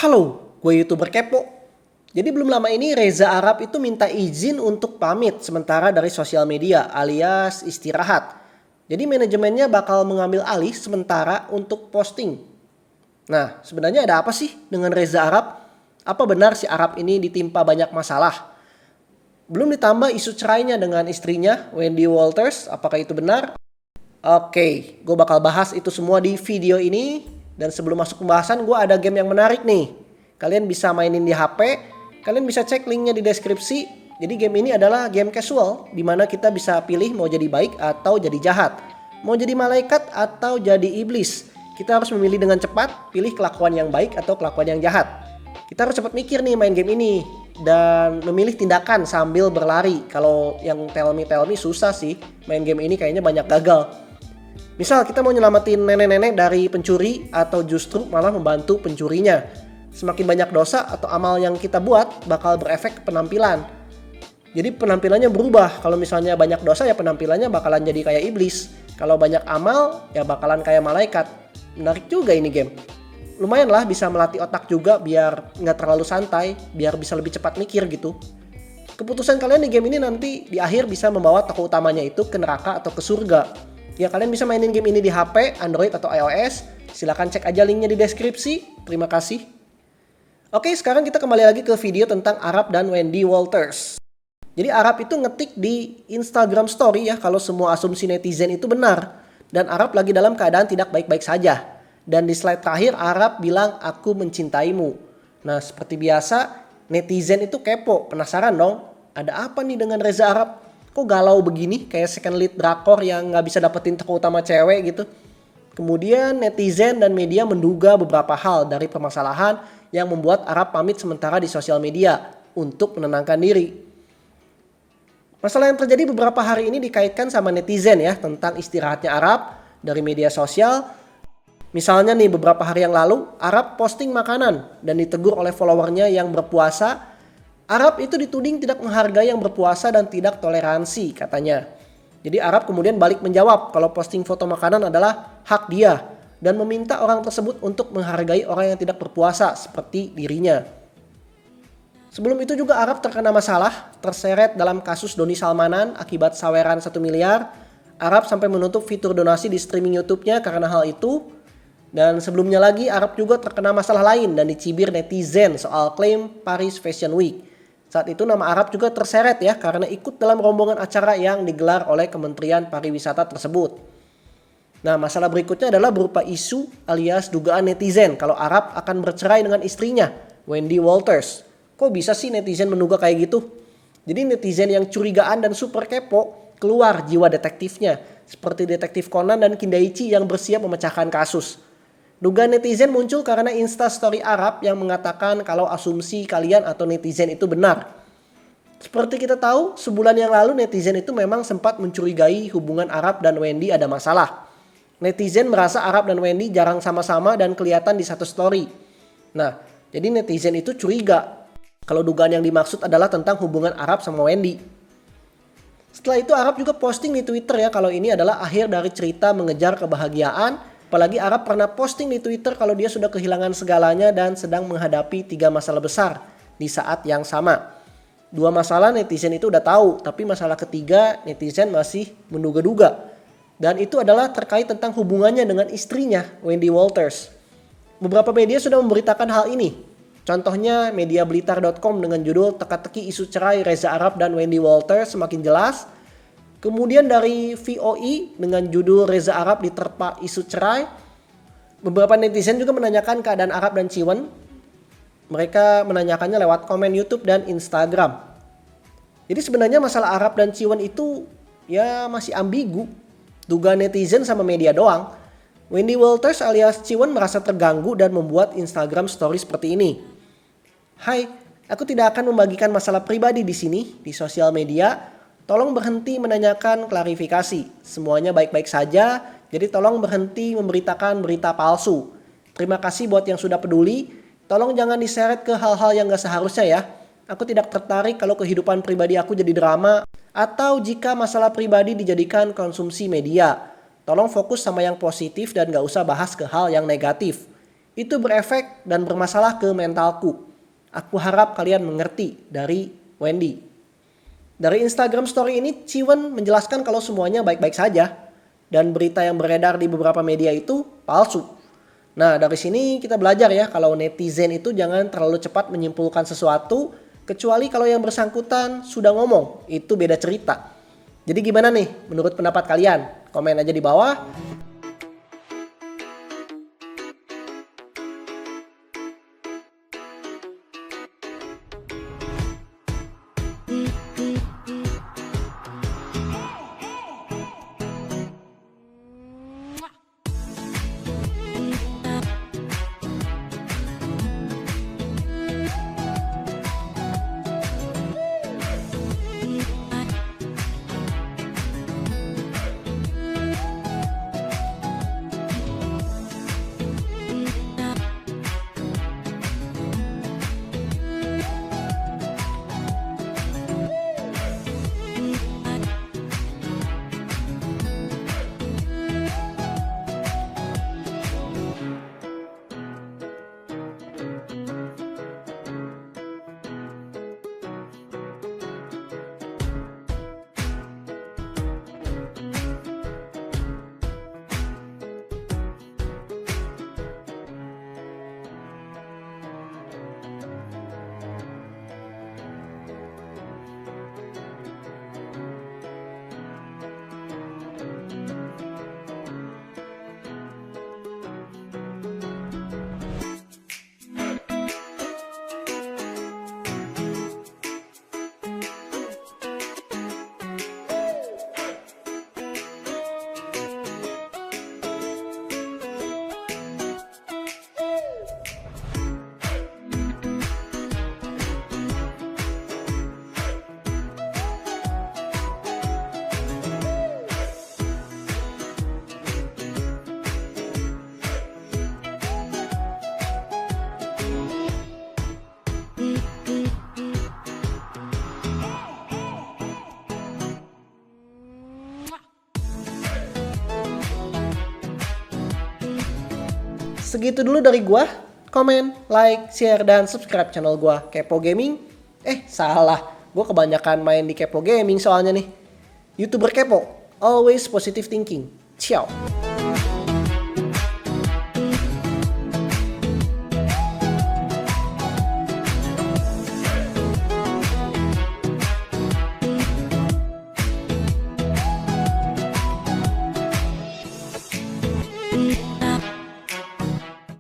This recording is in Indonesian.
Halo, gue YouTuber Kepo. Jadi belum lama ini Reza Arab itu minta izin untuk pamit sementara dari sosial media alias istirahat. Jadi manajemennya bakal mengambil alih sementara untuk posting. Nah, sebenarnya ada apa sih dengan Reza Arab? Apa benar si Arab ini ditimpa banyak masalah? Belum ditambah isu cerainya dengan istrinya, Wendy Walters. Apakah itu benar? Oke, gue bakal bahas itu semua di video ini. Dan sebelum masuk pembahasan, gue ada game yang menarik nih. Kalian bisa mainin di HP, kalian bisa cek linknya di deskripsi. Jadi game ini adalah game casual, di mana kita bisa pilih mau jadi baik atau jadi jahat. Mau jadi malaikat atau jadi iblis. Kita harus memilih dengan cepat, pilih kelakuan yang baik atau kelakuan yang jahat. Kita harus cepat mikir nih main game ini. Dan memilih tindakan sambil berlari. Kalau yang tell me susah sih. Main game ini kayaknya banyak gagal. Misal kita mau nyelamatin nenek-nenek dari pencuri atau justru malah membantu pencurinya. Semakin banyak dosa atau amal yang kita buat bakal berefek ke penampilan. Jadi penampilannya berubah. Kalau misalnya banyak dosa ya penampilannya bakalan jadi kayak iblis. Kalau banyak amal ya bakalan kayak malaikat. Menarik juga ini game. Lumayan lah bisa melatih otak juga biar nggak terlalu santai. Biar bisa lebih cepat mikir gitu. Keputusan kalian di game ini nanti di akhir bisa membawa tokoh utamanya itu ke neraka atau ke surga. Ya kalian bisa mainin game ini di HP, Android atau iOS. Silahkan cek aja linknya di deskripsi. Terima kasih. Oke, sekarang kita kembali lagi ke video tentang Arab dan Wendy Walters. Jadi Arab itu ngetik di Instagram Story ya kalau semua asumsi netizen itu benar. Dan Arab lagi dalam keadaan tidak baik-baik saja. Dan di slide terakhir Arab bilang aku mencintaimu. Nah seperti biasa netizen itu kepo, penasaran dong. Ada apa nih dengan Reza Arab? Kok galau begini kayak second lead drakor yang gak bisa dapetin tokoh utama cewek gitu. Kemudian netizen dan media menduga beberapa hal dari permasalahan yang membuat Arab pamit sementara di sosial media untuk menenangkan diri. Masalah yang terjadi beberapa hari ini dikaitkan sama netizen ya tentang istirahatnya Arab dari media sosial. Misalnya nih beberapa hari yang lalu Arab posting makanan dan ditegur oleh followernya yang berpuasa. Arab itu dituding tidak menghargai yang berpuasa dan tidak toleransi katanya. Jadi Arab kemudian balik menjawab kalau posting foto makanan adalah hak dia. Dan meminta orang tersebut untuk menghargai orang yang tidak berpuasa seperti dirinya. Sebelum itu juga Arab terkena masalah, terseret dalam kasus Doni Salmanan akibat saweran 1 miliar. Arab sampai menutup fitur donasi di streaming YouTube-nya karena hal itu. Dan sebelumnya lagi Arab juga terkena masalah lain dan dicibir netizen soal klaim Paris Fashion Week. Saat itu nama Arab juga terseret ya karena ikut dalam rombongan acara yang digelar oleh Kementerian Pariwisata tersebut. Nah masalah berikutnya adalah berupa isu alias dugaan netizen kalau Arab akan bercerai dengan istrinya Wendy Walters. Kok bisa sih netizen menduga kayak gitu? Jadi netizen yang curigaan dan super kepo keluar jiwa detektifnya. Seperti detektif Conan dan Kindaichi yang bersiap memecahkan kasus. Dugaan netizen muncul karena instastory Arab yang mengatakan kalau asumsi kalian atau netizen itu benar. Seperti kita tahu, sebulan yang lalu netizen itu memang sempat mencurigai hubungan Arab dan Wendy ada masalah. Netizen merasa Arab dan Wendy jarang sama-sama dan kelihatan di satu story. Nah, jadi netizen itu curiga kalau dugaan yang dimaksud adalah tentang hubungan Arab sama Wendy. Setelah itu Arab juga posting di Twitter ya kalau ini adalah akhir dari cerita mengejar kebahagiaan. Apalagi Arab pernah posting di Twitter kalau dia sudah kehilangan segalanya dan sedang menghadapi 3 masalah besar di saat yang sama. 2 masalah netizen itu udah tahu, tapi masalah ketiga netizen masih menduga-duga. Dan itu adalah terkait tentang hubungannya dengan istrinya, Wendy Walters. Beberapa media sudah memberitakan hal ini. Contohnya media Blitar.com dengan judul teka-teki isu cerai Reza Arab dan Wendy Walters semakin jelas. Kemudian dari VOI dengan judul Reza Arab diterpa isu cerai. Beberapa netizen juga menanyakan keadaan Arab dan Ciwan. Mereka menanyakannya lewat komen YouTube dan Instagram. Jadi sebenarnya masalah Arab dan Ciwan itu ya masih ambigu. Dugaan netizen sama media doang. Wendy Walters alias Ciwan merasa terganggu dan membuat Instagram story seperti ini. Hai, aku tidak akan membagikan masalah pribadi di sini di sosial media. Tolong berhenti menanyakan klarifikasi. Semuanya baik-baik saja, jadi tolong berhenti memberitakan berita palsu. Terima kasih buat yang sudah peduli. Tolong jangan diseret ke hal-hal yang gak seharusnya ya. Aku tidak tertarik kalau kehidupan pribadi aku jadi drama. Atau jika masalah pribadi dijadikan konsumsi media. Tolong fokus sama yang positif dan gak usah bahas ke hal yang negatif. Itu berefek dan bermasalah ke mentalku. Aku harap kalian mengerti, dari Wendy. Dari Instagram story ini, Ciwen menjelaskan kalau semuanya baik-baik saja. Dan berita yang beredar di beberapa media itu palsu. Nah, dari sini kita belajar ya kalau netizen itu jangan terlalu cepat menyimpulkan sesuatu, kecuali kalau yang bersangkutan sudah ngomong, itu beda cerita. Jadi gimana nih menurut pendapat kalian? Komen aja di bawah. Segitu dulu dari gua. Komen, like, share, dan subscribe channel gua Kepo Gaming. Salah. Gua kebanyakan main di Kepo Gaming soalnya nih. YouTuber Kepo, always positive thinking. Ciao.